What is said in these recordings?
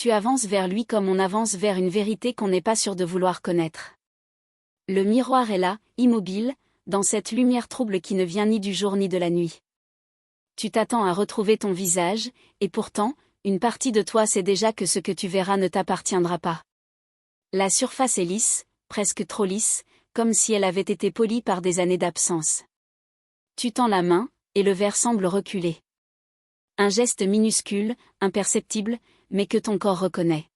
Tu avances vers lui comme on avance vers une vérité qu'on n'est pas sûr de vouloir connaître. Le miroir est là, immobile, dans cette lumière trouble qui ne vient ni du jour ni de la nuit. Tu t'attends à retrouver ton visage, et pourtant, une partie de toi sait déjà que ce que tu verras ne t'appartiendra pas. La surface est lisse, presque trop lisse, comme si elle avait été polie par des années d'absence. Tu tends la main, et le verre semble reculer. Un geste minuscule, imperceptible, mais que ton corps reconnaît.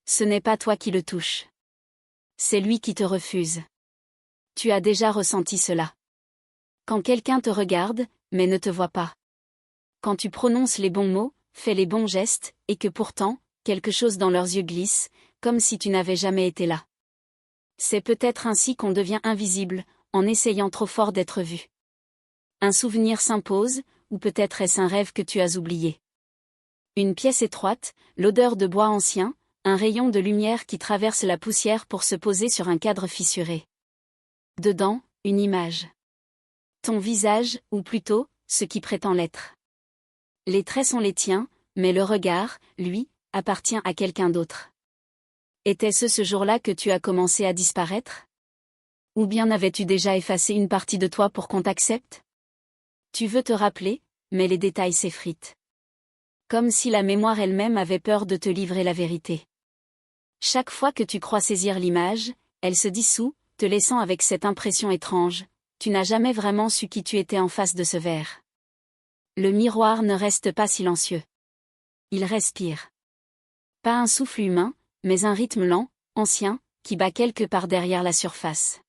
Ce n'est pas toi qui le touches. C'est lui qui te refuse. Tu as déjà ressenti cela. Quand quelqu'un te regarde, mais ne te voit pas. Quand tu prononces les bons mots, fais les bons gestes, et que pourtant, quelque chose dans leurs yeux glisse, comme si tu n'avais jamais été là. C'est peut-être ainsi qu'on devient invisible, en essayant trop fort d'être vu. Un souvenir s'impose, ou peut-être est-ce un rêve que tu as oublié. Une pièce étroite, l'odeur de bois ancien, un rayon de lumière qui traverse la poussière pour se poser sur un cadre fissuré. Dedans, une image. Ton visage, ou plutôt, ce qui prétend l'être. Les traits sont les tiens, mais le regard, lui, appartient à quelqu'un d'autre. Était-ce ce jour-là que tu as commencé à disparaître? Ou bien avais-tu déjà effacé une partie de toi pour qu'on t'accepte? Tu veux te rappeler, mais les détails s'effritent. Comme si la mémoire elle-même avait peur de te livrer la vérité. Chaque fois que tu crois saisir l'image, elle se dissout, te laissant avec cette impression étrange, tu n'as jamais vraiment su qui tu étais en face de ce verre. Le miroir ne reste pas silencieux. Il respire. Pas un souffle humain, mais un rythme lent, ancien, qui bat quelque part derrière la surface.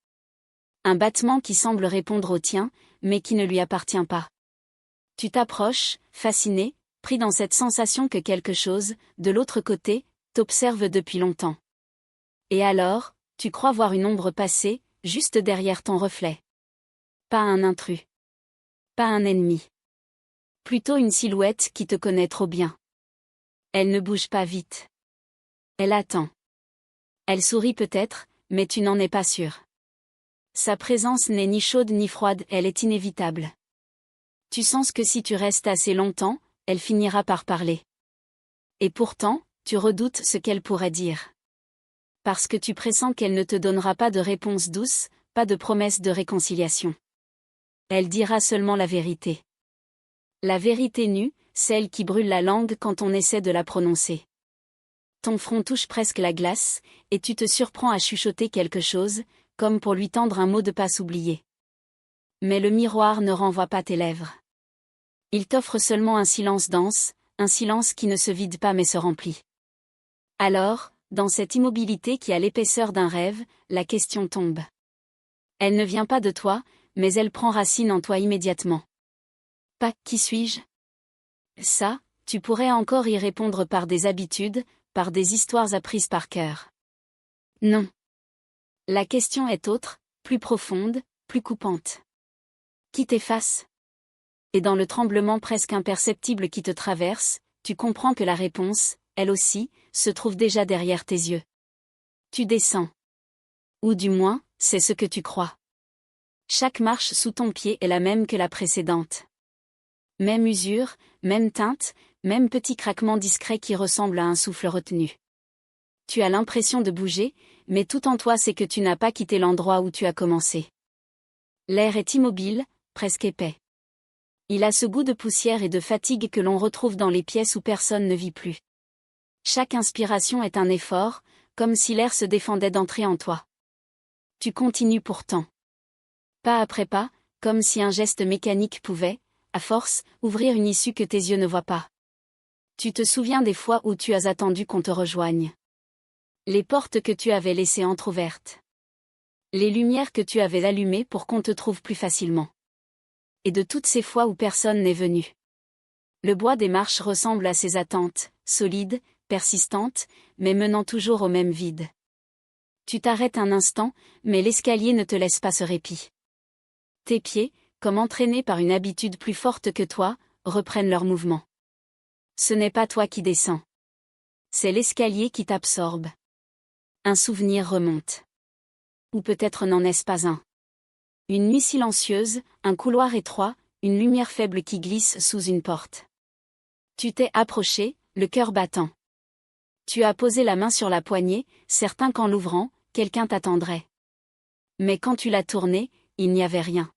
Un battement qui semble répondre au tien, mais qui ne lui appartient pas. Tu t'approches, fasciné, pris dans cette sensation que quelque chose, de l'autre côté, t'observe depuis longtemps. Et alors, tu crois voir une ombre passer, juste derrière ton reflet. Pas un intrus. Pas un ennemi. Plutôt une silhouette qui te connaît trop bien. Elle ne bouge pas vite. Elle attend. Elle sourit peut-être, mais tu n'en es pas sûr. Sa présence n'est ni chaude ni froide, elle est inévitable. Tu sens que si tu restes assez longtemps, elle finira par parler. Et pourtant, tu redoutes ce qu'elle pourrait dire. Parce que tu pressens qu'elle ne te donnera pas de réponse douce, pas de promesse de réconciliation. Elle dira seulement la vérité. La vérité nue, celle qui brûle la langue quand on essaie de la prononcer. Ton front touche presque la glace, et tu te surprends à chuchoter quelque chose, comme pour lui tendre un mot de passe oublié. Mais le miroir ne renvoie pas tes lèvres. Il t'offre seulement un silence dense, un silence qui ne se vide pas mais se remplit. Alors, dans cette immobilité qui a l'épaisseur d'un rêve, la question tombe. Elle ne vient pas de toi, mais elle prend racine en toi immédiatement. Pas « qui suis-je » Ça, tu pourrais encore y répondre par des habitudes, par des histoires apprises par cœur. Non. La question est autre, plus profonde, plus coupante. Qui t'efface? Et dans le tremblement presque imperceptible qui te traverse, tu comprends que la réponse, elle aussi, se trouve déjà derrière tes yeux. Tu descends. Ou du moins, c'est ce que tu crois. Chaque marche sous ton pied est la même que la précédente. Même usure, même teinte, même petit craquement discret qui ressemble à un souffle retenu. Tu as l'impression de bouger, mais tout en toi sait que tu n'as pas quitté l'endroit où tu as commencé. L'air est immobile, presque épais. Il a ce goût de poussière et de fatigue que l'on retrouve dans les pièces où personne ne vit plus. Chaque inspiration est un effort, comme si l'air se défendait d'entrer en toi. Tu continues pourtant. Pas après pas, comme si un geste mécanique pouvait, à force, ouvrir une issue que tes yeux ne voient pas. Tu te souviens des fois où tu as attendu qu'on te rejoigne. Les portes que tu avais laissées entrouvertes. Les lumières que tu avais allumées pour qu'on te trouve plus facilement. Et de toutes ces fois où personne n'est venu. Le bois des marches ressemble à ces attentes, solides, persistantes, mais menant toujours au même vide. Tu t'arrêtes un instant, mais l'escalier ne te laisse pas ce répit. Tes pieds, comme entraînés par une habitude plus forte que toi, reprennent leur mouvement. Ce n'est pas toi qui descends. C'est l'escalier qui t'absorbe. Un souvenir remonte. Ou peut-être n'en est-ce pas un. Une nuit silencieuse, un couloir étroit, une lumière faible qui glisse sous une porte. Tu t'es approché, le cœur battant. Tu as posé la main sur la poignée, certain qu'en l'ouvrant, quelqu'un t'attendrait. Mais quand tu l'as tournée, il n'y avait rien.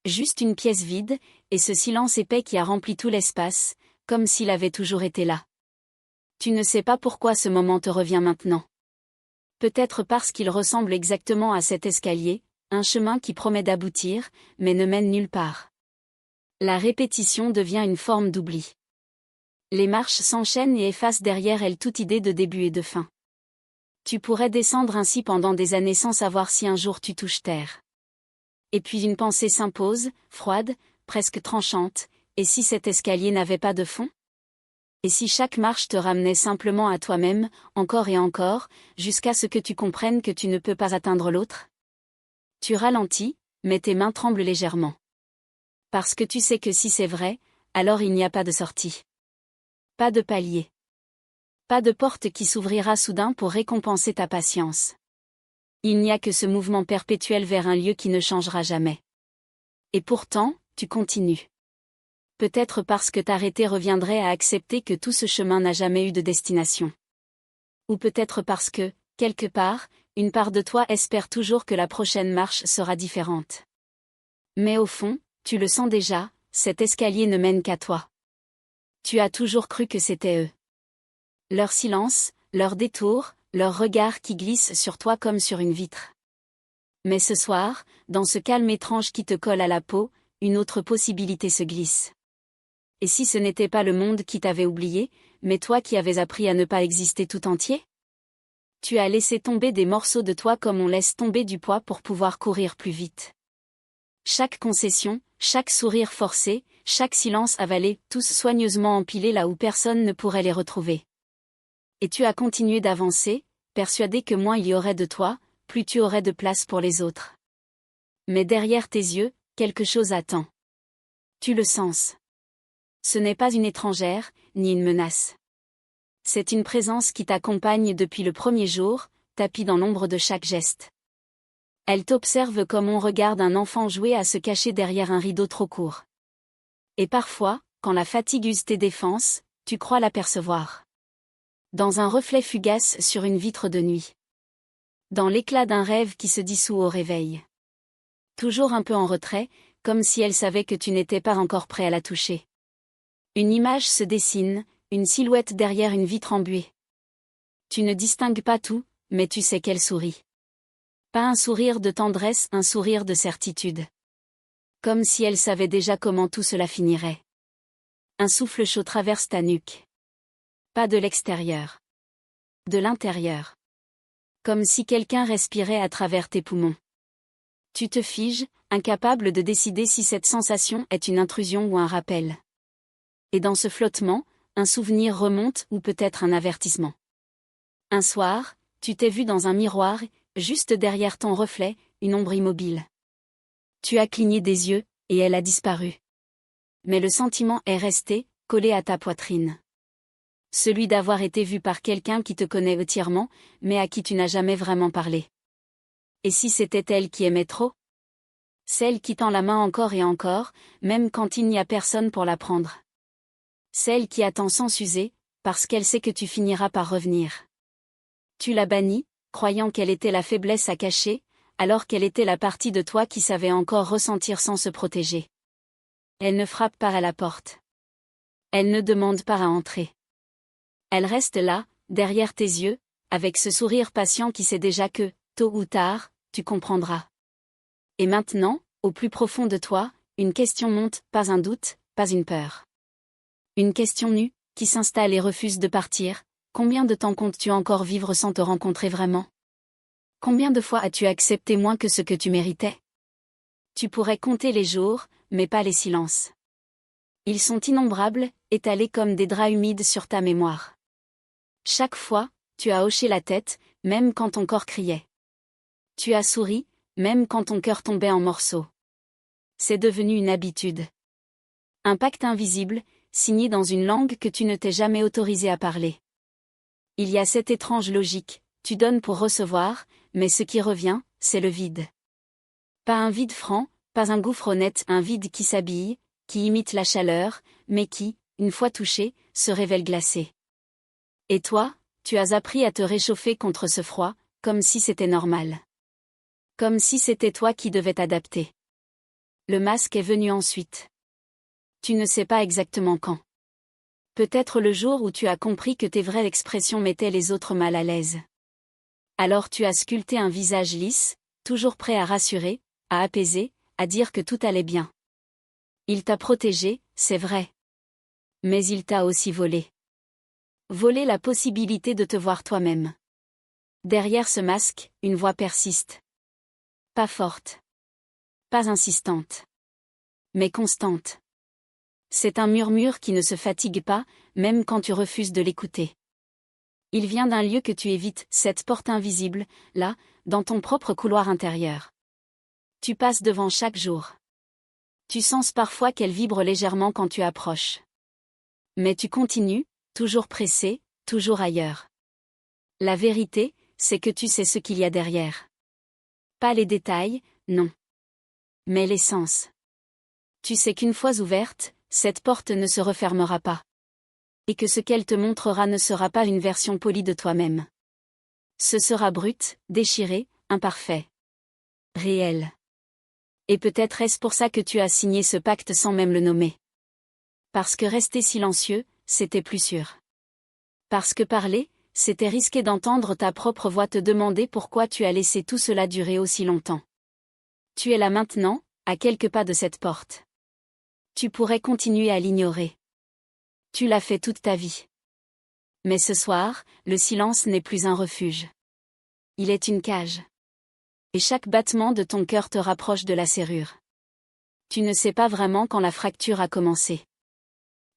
Juste une pièce vide, et ce silence épais qui a rempli tout l'espace, comme s'il avait toujours été là. Tu ne sais pas pourquoi ce moment te revient maintenant. Peut-être parce qu'il ressemble exactement à cet escalier, un chemin qui promet d'aboutir, mais ne mène nulle part. La répétition devient une forme d'oubli. Les marches s'enchaînent et effacent derrière elles toute idée de début et de fin. Tu pourrais descendre ainsi pendant des années sans savoir si un jour tu touches terre. Et puis une pensée s'impose, froide, presque tranchante, et si cet escalier n'avait pas de fond ? Et si chaque marche te ramenait simplement à toi-même, encore et encore, jusqu'à ce que tu comprennes que tu ne peux pas atteindre l'autre ? Tu ralentis, mais tes mains tremblent légèrement. Parce que tu sais que si c'est vrai, alors il n'y a pas de sortie. Pas de palier. Pas de porte qui s'ouvrira soudain pour récompenser ta patience. Il n'y a que ce mouvement perpétuel vers un lieu qui ne changera jamais. Et pourtant, tu continues. Peut-être parce que t'arrêter reviendrait à accepter que tout ce chemin n'a jamais eu de destination. Ou peut-être parce que, quelque part, une part de toi espère toujours que la prochaine marche sera différente. Mais au fond, tu le sens déjà, cet escalier ne mène qu'à toi. Tu as toujours cru que c'était eux. Leur silence, leur détour, leur regard qui glisse sur toi comme sur une vitre. Mais ce soir, dans ce calme étrange qui te colle à la peau, une autre possibilité se glisse. Et si ce n'était pas le monde qui t'avait oublié, mais toi qui avais appris à ne pas exister tout entier ? Tu as laissé tomber des morceaux de toi comme on laisse tomber du poids pour pouvoir courir plus vite. Chaque concession, chaque sourire forcé, chaque silence avalé, tous soigneusement empilés là où personne ne pourrait les retrouver. Et tu as continué d'avancer, persuadé que moins il y aurait de toi, plus tu aurais de place pour les autres. Mais derrière tes yeux, quelque chose attend. Tu le sens. Ce n'est pas une étrangère, ni une menace. C'est une présence qui t'accompagne depuis le premier jour, tapie dans l'ombre de chaque geste. Elle t'observe comme on regarde un enfant jouer à se cacher derrière un rideau trop court. Et parfois, quand la fatigue use tes défenses, tu crois l'apercevoir. Dans un reflet fugace sur une vitre de nuit. Dans l'éclat d'un rêve qui se dissout au réveil. Toujours un peu en retrait, comme si elle savait que tu n'étais pas encore prêt à la toucher. Une image se dessine, une silhouette derrière une vitre embuée. Tu ne distingues pas tout, mais tu sais qu'elle sourit. Pas un sourire de tendresse, un sourire de certitude. Comme si elle savait déjà comment tout cela finirait. Un souffle chaud traverse ta nuque. Pas de l'extérieur. De l'intérieur. Comme si quelqu'un respirait à travers tes poumons. Tu te figes, incapable de décider si cette sensation est une intrusion ou un rappel. Et dans ce flottement, un souvenir remonte ou peut-être un avertissement. Un soir, tu t'es vu dans un miroir, juste derrière ton reflet, une ombre immobile. Tu as cligné des yeux, et elle a disparu. Mais le sentiment est resté, collé à ta poitrine. Celui d'avoir été vu par quelqu'un qui te connaît entièrement, mais à qui tu n'as jamais vraiment parlé. Et si c'était elle qui aimait trop ? Celle qui tend la main encore et encore, même quand il n'y a personne pour la prendre. Celle qui attend sans s'user, parce qu'elle sait que tu finiras par revenir. Tu l'as bannie, croyant qu'elle était la faiblesse à cacher, alors qu'elle était la partie de toi qui savait encore ressentir sans se protéger. Elle ne frappe pas à la porte. Elle ne demande pas à entrer. Elle reste là, derrière tes yeux, avec ce sourire patient qui sait déjà que, tôt ou tard, tu comprendras. Et maintenant, au plus profond de toi, une question monte, pas un doute, pas une peur. Une question nue, qui s'installe et refuse de partir. Combien de temps comptes-tu encore vivre sans te rencontrer vraiment ? Combien de fois as-tu accepté moins que ce que tu méritais ? Tu pourrais compter les jours, mais pas les silences. Ils sont innombrables, étalés comme des draps humides sur ta mémoire. Chaque fois, tu as hoché la tête, même quand ton corps criait. Tu as souri, même quand ton cœur tombait en morceaux. C'est devenu une habitude. Un pacte invisible, signé dans une langue que tu ne t'es jamais autorisé à parler. Il y a cette étrange logique, tu donnes pour recevoir, mais ce qui revient, c'est le vide. Pas un vide franc, pas un gouffre honnête, un vide qui s'habille, qui imite la chaleur, mais qui, une fois touché, se révèle glacé. Et toi, Tu as appris à te réchauffer contre ce froid, comme si c'était normal. Comme si c'était toi qui devais t'adapter. Le masque est venu ensuite. Tu ne sais pas exactement quand. Peut-être le jour où tu as compris que tes vraies expressions mettaient les autres mal à l'aise. Alors tu as sculpté un visage lisse, toujours prêt à rassurer, à apaiser, à dire que tout allait bien. Il t'a protégé, c'est vrai. Mais il t'a aussi volé. Volé la possibilité de te voir toi-même. Derrière ce masque, une voix persiste. Pas forte. Pas insistante. Mais constante. C'est un murmure qui ne se fatigue pas, même quand tu refuses de l'écouter. Il vient d'un lieu que tu évites, cette porte invisible, là, dans ton propre couloir intérieur. Tu passes devant chaque jour. Tu sens parfois qu'elle vibre légèrement quand tu approches. Mais tu continues, toujours pressé, toujours ailleurs. La vérité, c'est que tu sais ce qu'il y a derrière. Pas les détails, non. Mais l'essence. Tu sais qu'une fois ouverte, cette porte ne se refermera pas. Et que ce qu'elle te montrera ne sera pas une version polie de toi-même. Ce sera brut, déchiré, imparfait. Réel. Et peut-être est-ce pour ça que tu as signé ce pacte sans même le nommer. Parce que rester silencieux, c'était plus sûr. Parce que parler, c'était risquer d'entendre ta propre voix te demander pourquoi tu as laissé tout cela durer aussi longtemps. Tu es là maintenant, à quelques pas de cette porte. Tu pourrais continuer à l'ignorer. Tu l'as fait toute ta vie. Mais ce soir, le silence n'est plus un refuge. Il est une cage. Et chaque battement de ton cœur te rapproche de la serrure. Tu ne sais pas vraiment quand la fracture a commencé.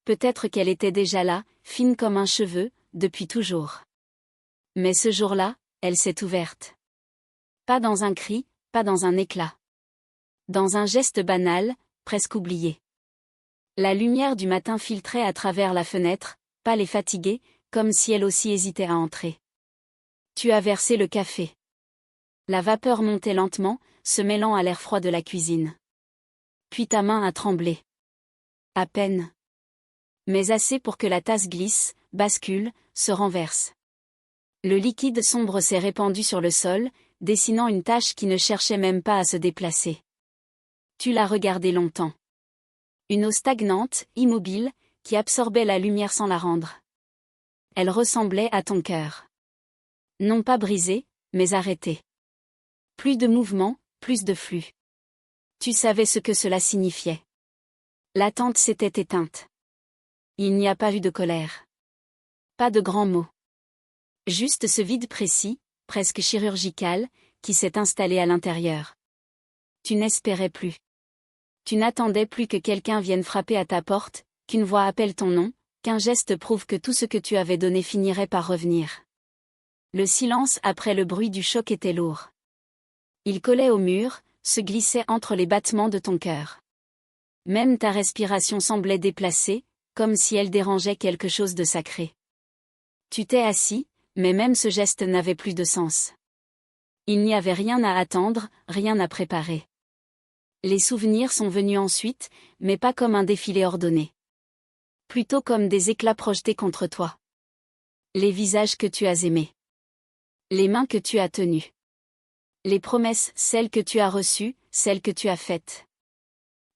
Peut-être qu'elle était déjà là, fine comme un cheveu, depuis toujours. Mais ce jour-là, elle s'est ouverte. Pas dans un cri, pas dans un éclat. Dans un geste banal, presque oublié. La lumière du matin filtrait à travers la fenêtre, pâle et fatiguée, comme si elle aussi hésitait à entrer. Tu as versé le café. La vapeur montait lentement, se mêlant à l'air froid de la cuisine. Puis ta main a tremblé. À peine. Mais assez pour que la tasse glisse, bascule, se renverse. Le liquide sombre s'est répandu sur le sol, dessinant une tache qui ne cherchait même pas à se déplacer. Tu l'as regardée longtemps. Une eau stagnante, immobile, qui absorbait la lumière sans la rendre. Elle ressemblait à ton cœur. Non pas brisé, mais arrêté. Plus de mouvement, plus de flux. Tu savais ce que cela signifiait. L'attente s'était éteinte. Il n'y a pas eu de colère. Pas de grands mots. Juste ce vide précis, presque chirurgical, qui s'est installé à l'intérieur. Tu n'espérais plus. Tu n'attendais plus que quelqu'un vienne frapper à ta porte, qu'une voix appelle ton nom, qu'un geste prouve que tout ce que tu avais donné finirait par revenir. Le silence après le bruit du choc était lourd. Il collait au mur, se glissait entre les battements de ton cœur. Même ta respiration semblait déplacée, comme si elle dérangeait quelque chose de sacré. Tu t'es assis, mais même ce geste n'avait plus de sens. Il n'y avait rien à attendre, rien à préparer. Les souvenirs sont venus ensuite, mais pas comme un défilé ordonné. Plutôt comme des éclats projetés contre toi. Les visages que tu as aimés. Les mains que tu as tenues. Les promesses, celles que tu as reçues, celles que tu as faites.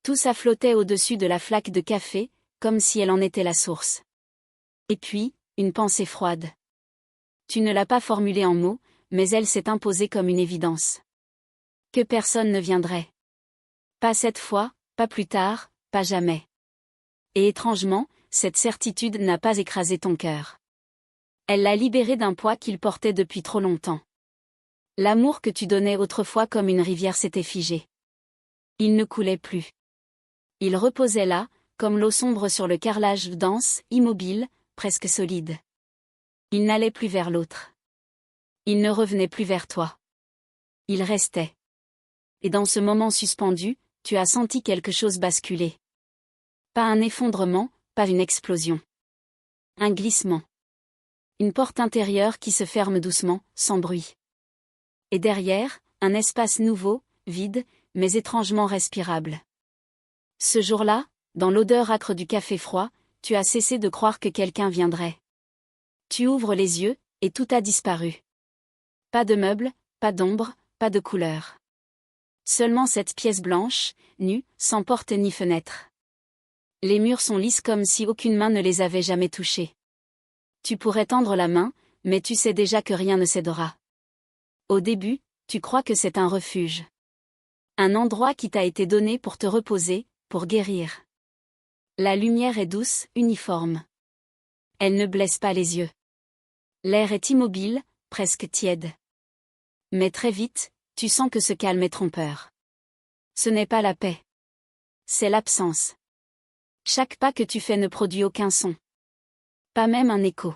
Tout ça flottait au-dessus de la flaque de café, comme si elle en était la source. Et puis, une pensée froide. Tu ne l'as pas formulée en mots, mais elle s'est imposée comme une évidence. Que personne ne viendrait. Pas cette fois, pas plus tard, pas jamais. Et étrangement, cette certitude n'a pas écrasé ton cœur. Elle l'a libéré d'un poids qu'il portait depuis trop longtemps. L'amour que tu donnais autrefois comme une rivière s'était figé. Il ne coulait plus. Il reposait là, comme l'eau sombre sur le carrelage dense, immobile, presque solide. Il n'allait plus vers l'autre. Il ne revenait plus vers toi. Il restait. Et dans ce moment suspendu, tu as senti quelque chose basculer. Pas un effondrement, pas une explosion. Un glissement. Une porte intérieure qui se ferme doucement, sans bruit. Et derrière, un espace nouveau, vide, mais étrangement respirable. Ce jour-là, dans l'odeur âcre du café froid, tu as cessé de croire que quelqu'un viendrait. Tu ouvres les yeux, et tout a disparu. Pas de meubles, pas d'ombre, pas de couleur. Seulement cette pièce blanche, nue, sans porte ni fenêtre. Les murs sont lisses comme si aucune main ne les avait jamais touchés. Tu pourrais tendre la main, mais tu sais déjà que rien ne cédera. Au début, tu crois que c'est un refuge. Un endroit qui t'a été donné pour te reposer, pour guérir. La lumière est douce, uniforme. Elle ne blesse pas les yeux. L'air est immobile, presque tiède. Mais très vite, tu sens que ce calme est trompeur. Ce n'est pas la paix. C'est l'absence. Chaque pas que tu fais ne produit aucun son. Pas même un écho.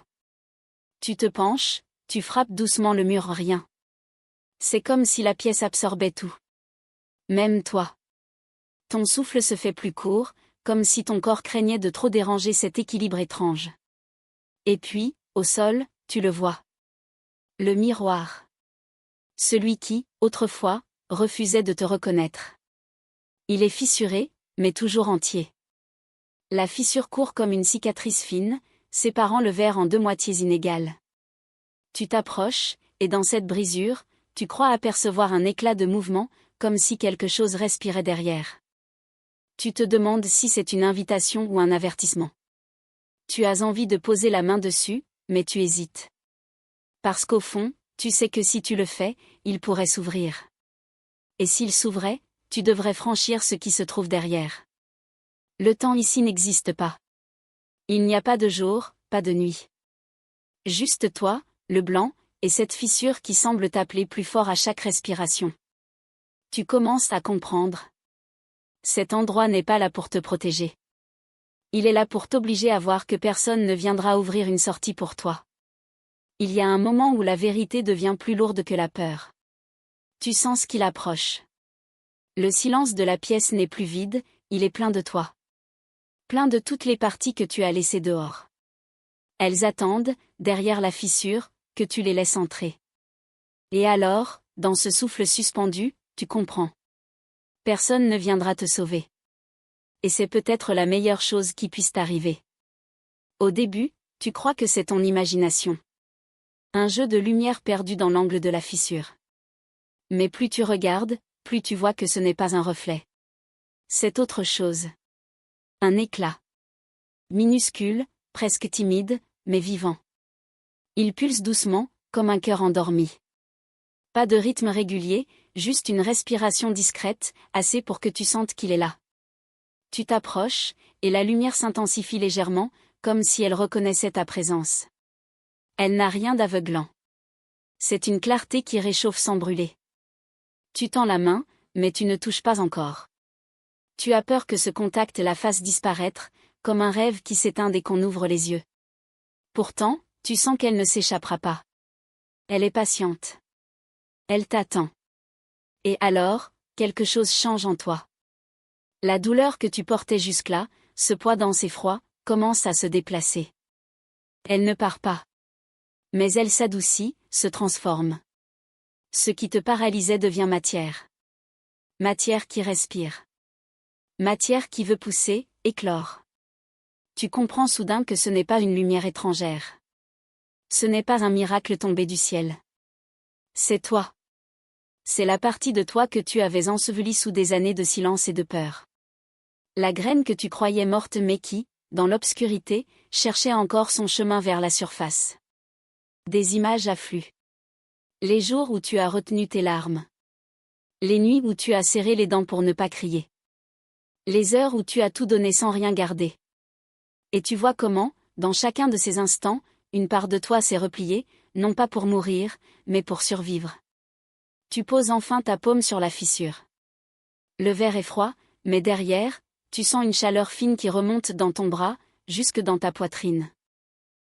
Tu te penches, tu frappes doucement le mur, rien. C'est comme si la pièce absorbait tout. Même toi. Ton souffle se fait plus court, comme si ton corps craignait de trop déranger cet équilibre étrange. Et puis, au sol, tu le vois. Le miroir. Celui qui, autrefois, refusait de te reconnaître. Il est fissuré, mais toujours entier. La fissure court comme une cicatrice fine, séparant le verre en deux moitiés inégales. Tu t'approches, et dans cette brisure, tu crois apercevoir un éclat de mouvement, comme si quelque chose respirait derrière. Tu te demandes si c'est une invitation ou un avertissement. Tu as envie de poser la main dessus, mais tu hésites. Parce qu'au fond, tu sais que si tu le fais, il pourrait s'ouvrir. Et s'il s'ouvrait, tu devrais franchir ce qui se trouve derrière. Le temps ici n'existe pas. Il n'y a pas de jour, pas de nuit. Juste toi, le blanc, et cette fissure qui semble t'appeler plus fort à chaque respiration. Tu commences à comprendre. Cet endroit n'est pas là pour te protéger. Il est là pour t'obliger à voir que personne ne viendra ouvrir une sortie pour toi. Il y a un moment où la vérité devient plus lourde que la peur. Tu sens ce qu'il approche. Le silence de la pièce n'est plus vide, il est plein de toi. Plein de toutes les parties que tu as laissées dehors. Elles attendent, derrière la fissure, que tu les laisses entrer. Et alors, dans ce souffle suspendu, tu comprends. Personne ne viendra te sauver. Et c'est peut-être la meilleure chose qui puisse t'arriver. Au début, tu crois que c'est ton imagination. Un jeu de lumière perdu dans l'angle de la fissure. Mais plus tu regardes, plus tu vois que ce n'est pas un reflet. C'est autre chose. Un éclat. Minuscule, presque timide, mais vivant. Il pulse doucement, comme un cœur endormi. Pas de rythme régulier, juste une respiration discrète, assez pour que tu sentes qu'il est là. Tu t'approches, et la lumière s'intensifie légèrement, comme si elle reconnaissait ta présence. Elle n'a rien d'aveuglant. C'est une clarté qui réchauffe sans brûler. Tu tends la main, mais tu ne touches pas encore. Tu as peur que ce contact la fasse disparaître, comme un rêve qui s'éteint dès qu'on ouvre les yeux. Pourtant, tu sens qu'elle ne s'échappera pas. Elle est patiente. Elle t'attend. Et alors, quelque chose change en toi. La douleur que tu portais jusque-là, ce poids dense et froid, commence à se déplacer. Elle ne part pas. Mais elle s'adoucit, se transforme. Ce qui te paralysait devient matière. Matière qui respire. Matière qui veut pousser, éclore. Tu comprends soudain que ce n'est pas une lumière étrangère. Ce n'est pas un miracle tombé du ciel. C'est toi. C'est la partie de toi que tu avais ensevelie sous des années de silence et de peur. La graine que tu croyais morte mais qui, dans l'obscurité, cherchait encore son chemin vers la surface. Des images affluent. Les jours où tu as retenu tes larmes. Les nuits où tu as serré les dents pour ne pas crier. Les heures où tu as tout donné sans rien garder. Et tu vois comment, dans chacun de ces instants, une part de toi s'est repliée, non pas pour mourir, mais pour survivre. Tu poses enfin ta paume sur la fissure. Le verre est froid, mais derrière, tu sens une chaleur fine qui remonte dans ton bras, jusque dans ta poitrine.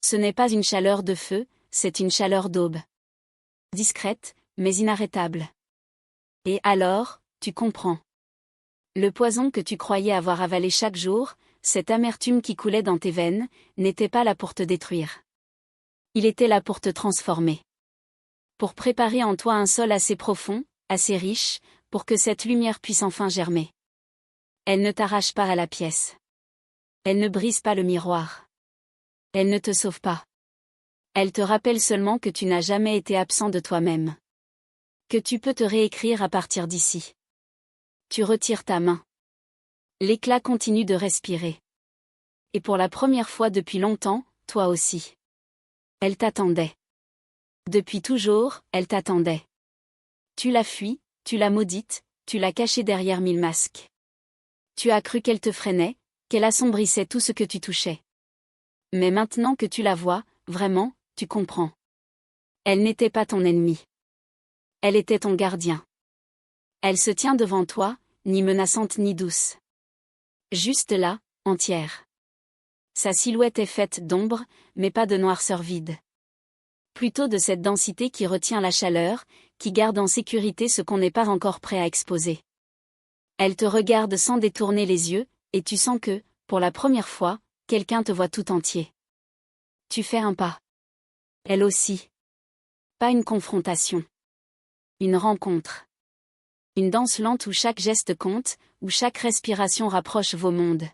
Ce n'est pas une chaleur de feu, c'est une chaleur d'aube. Discrète, mais inarrêtable. Et alors, tu comprends. Le poison que tu croyais avoir avalé chaque jour, cette amertume qui coulait dans tes veines, n'était pas là pour te détruire. Il était là pour te transformer. Pour préparer en toi un sol assez profond, assez riche, pour que cette lumière puisse enfin germer. Elle ne t'arrache pas à la pièce. Elle ne brise pas le miroir. Elle ne te sauve pas. Elle te rappelle seulement que tu n'as jamais été absent de toi-même. Que tu peux te réécrire à partir d'ici. Tu retires ta main. L'éclat continue de respirer. Et pour la première fois depuis longtemps, toi aussi. Elle t'attendait. Depuis toujours, elle t'attendait. Tu l'as fui, tu l'as maudite, tu l'as cachée derrière 1000 masques. Tu as cru qu'elle te freinait, qu'elle assombrissait tout ce que tu touchais. Mais maintenant que tu la vois, vraiment, tu comprends. Elle n'était pas ton ennemi. Elle était ton gardien. Elle se tient devant toi, ni menaçante ni douce. Juste là, entière. Sa silhouette est faite d'ombre, mais pas de noirceur vide. Plutôt de cette densité qui retient la chaleur, qui garde en sécurité ce qu'on n'est pas encore prêt à exposer. Elle te regarde sans détourner les yeux, et tu sens que, pour la première fois, quelqu'un te voit tout entier. Tu fais un pas. Elle aussi. Pas une confrontation. Une rencontre. Une danse lente où chaque geste compte, où chaque respiration rapproche vos mondes.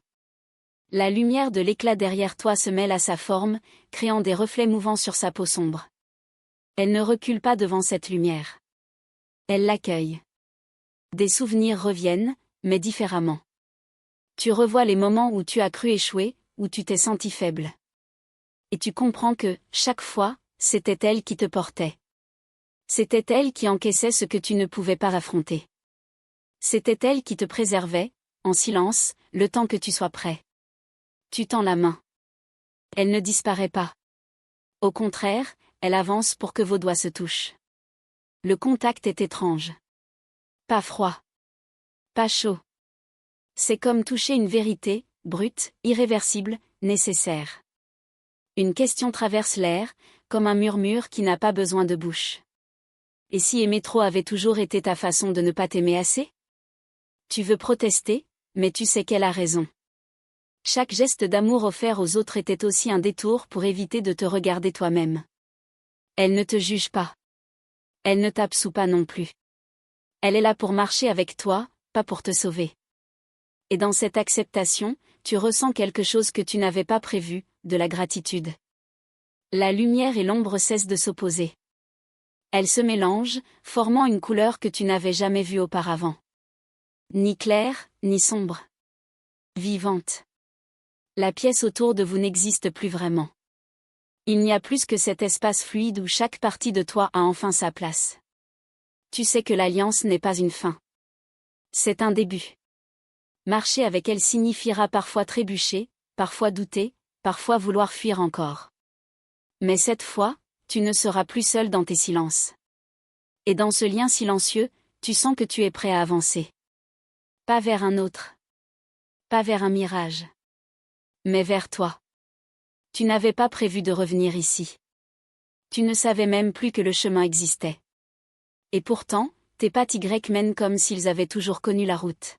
La lumière de l'éclat derrière toi se mêle à sa forme, créant des reflets mouvants sur sa peau sombre. Elle ne recule pas devant cette lumière. Elle l'accueille. Des souvenirs reviennent, mais différemment. Tu revois les moments où tu as cru échouer, où tu t'es senti faible. Et tu comprends que, chaque fois, c'était elle qui te portait. C'était elle qui encaissait ce que tu ne pouvais pas affronter. C'était elle qui te préservait, en silence, le temps que tu sois prêt. Tu tends la main. Elle ne disparaît pas. Au contraire, elle avance pour que vos doigts se touchent. Le contact est étrange. Pas froid. Pas chaud. C'est comme toucher une vérité, brute, irréversible, nécessaire. Une question traverse l'air, comme un murmure qui n'a pas besoin de bouche. Et si aimer trop avait toujours été ta façon de ne pas t'aimer assez? Tu veux protester, mais tu sais qu'elle a raison. Chaque geste d'amour offert aux autres était aussi un détour pour éviter de te regarder toi-même. Elle ne te juge pas. Elle ne t'absout pas non plus. Elle est là pour marcher avec toi, pas pour te sauver. Et dans cette acceptation, tu ressens quelque chose que tu n'avais pas prévu, de la gratitude. La lumière et l'ombre cessent de s'opposer. Elles se mélangent, formant une couleur que tu n'avais jamais vue auparavant. Ni claire, ni sombre. Vivante. La pièce autour de vous n'existe plus vraiment. Il n'y a plus que cet espace fluide où chaque partie de toi a enfin sa place. Tu sais que l'alliance n'est pas une fin. C'est un début. Marcher avec elle signifiera parfois trébucher, parfois douter, parfois vouloir fuir encore. Mais cette fois, tu ne seras plus seul dans tes silences. Et dans ce lien silencieux, tu sens que tu es prêt à avancer. Pas vers un autre. Pas vers un mirage. Mais vers toi. Tu n'avais pas prévu de revenir ici. Tu ne savais même plus que le chemin existait. Et pourtant, tes pattes Y mènent comme s'ils avaient toujours connu la route.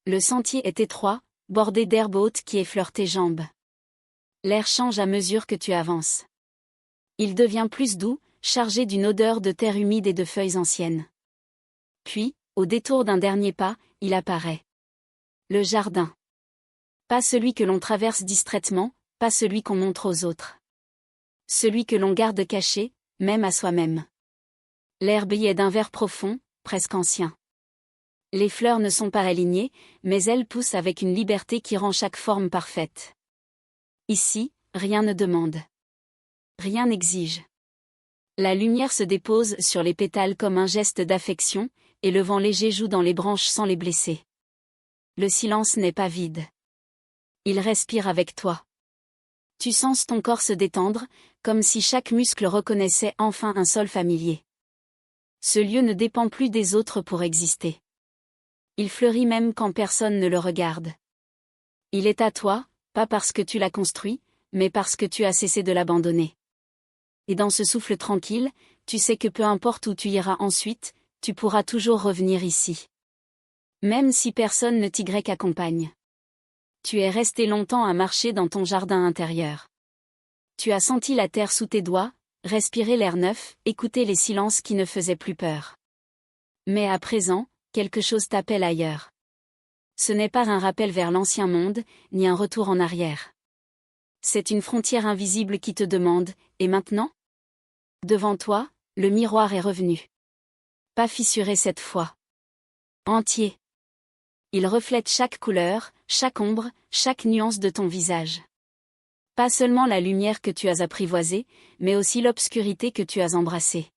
Le sentier est étroit, bordé d'herbes hautes qui effleurent tes jambes. L'air change à mesure que tu avances. Il devient plus doux, chargé d'une odeur de terre humide et de feuilles anciennes. Puis, au détour d'un dernier pas, il apparaît. Le jardin. Pas celui que l'on traverse distraitement, pas celui qu'on montre aux autres. Celui que l'on garde caché, même à soi-même. L'herbe y est d'un vert profond, presque ancien. Les fleurs ne sont pas alignées, mais elles poussent avec une liberté qui rend chaque forme parfaite. Ici, rien ne demande. Rien n'exige. La lumière se dépose sur les pétales comme un geste d'affection, et le vent léger joue dans les branches sans les blesser. Le silence n'est pas vide. Il respire avec toi. Tu sens ton corps se détendre, comme si chaque muscle reconnaissait enfin un sol familier. Ce lieu ne dépend plus des autres pour exister. Il fleurit même quand personne ne le regarde. Il est à toi, pas parce que tu l'as construit, mais parce que tu as cessé de l'abandonner. Et dans ce souffle tranquille, tu sais que peu importe où tu iras ensuite, tu pourras toujours revenir ici. Même si personne ne t'y accompagne. Tu es resté longtemps à marcher dans ton jardin intérieur. Tu as senti la terre sous tes doigts, respiré l'air neuf, écouté les silences qui ne faisaient plus peur. Mais à présent, quelque chose t'appelle ailleurs. Ce n'est pas un rappel vers l'ancien monde, ni un retour en arrière. C'est une frontière invisible qui te demande, Et maintenant? Devant toi, le miroir est revenu. Pas fissuré cette fois. Entier. Il reflète chaque couleur, chaque ombre, chaque nuance de ton visage. Pas seulement la lumière que tu as apprivoisée, mais aussi l'obscurité que tu as embrassée.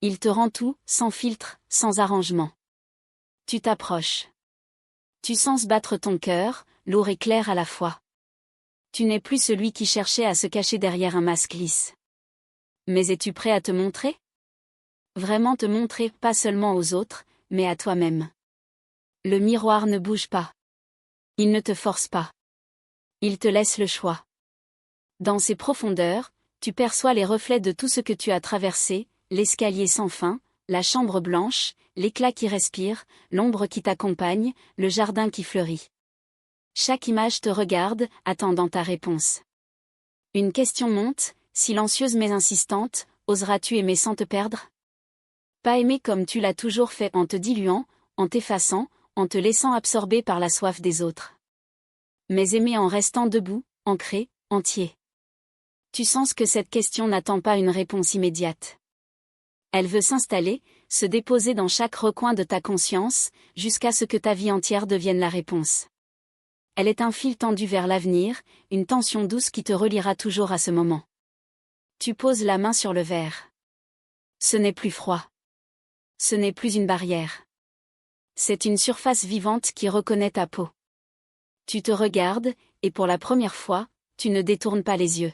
Il te rend tout, sans filtre, sans arrangement. Tu t'approches. Tu sens battre ton cœur, lourd et clair à la fois. Tu n'es plus celui qui cherchait à se cacher derrière un masque lisse. Mais es-tu prêt à te montrer? Vraiment te montrer, pas seulement aux autres, mais à toi-même. Le miroir ne bouge pas. Il ne te force pas. Il te laisse le choix. Dans ses profondeurs, tu perçois les reflets de tout ce que tu as traversé, l'escalier sans fin, la chambre blanche, l'éclat qui respire, l'ombre qui t'accompagne, le jardin qui fleurit. Chaque image te regarde, attendant ta réponse. Une question monte, silencieuse mais insistante, oseras-tu aimer sans te perdre? Pas aimer comme tu l'as toujours fait en te diluant, en t'effaçant, en te laissant absorber par la soif des autres. Mais aimer en restant debout, ancré, entier. Tu sens que cette question n'attend pas une réponse immédiate. Elle veut s'installer, se déposer dans chaque recoin de ta conscience, jusqu'à ce que ta vie entière devienne la réponse. Elle est un fil tendu vers l'avenir, une tension douce qui te reliera toujours à ce moment. Tu poses la main sur le verre. Ce n'est plus froid. Ce n'est plus une barrière. C'est une surface vivante qui reconnaît ta peau. Tu te regardes, et pour la première fois, tu ne détournes pas les yeux.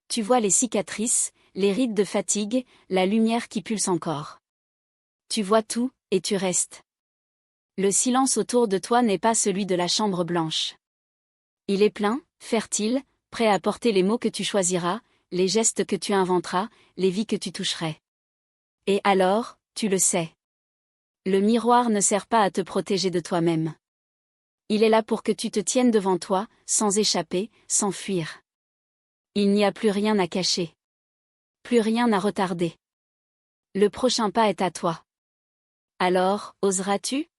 Tu vois les cicatrices, les rides de fatigue, la lumière qui pulse encore. Tu vois tout, et tu restes. Le silence autour de toi n'est pas celui de la chambre blanche. Il est plein, fertile, prêt à porter les mots que tu choisiras, les gestes que tu inventeras, les vies que tu toucherais. Et alors, tu le sais. Le miroir ne sert pas à te protéger de toi-même. Il est là pour que tu te tiennes devant toi, sans échapper, sans fuir. Il n'y a plus rien à cacher. Plus rien à retarder. Le prochain pas est à toi. Alors, oseras-tu?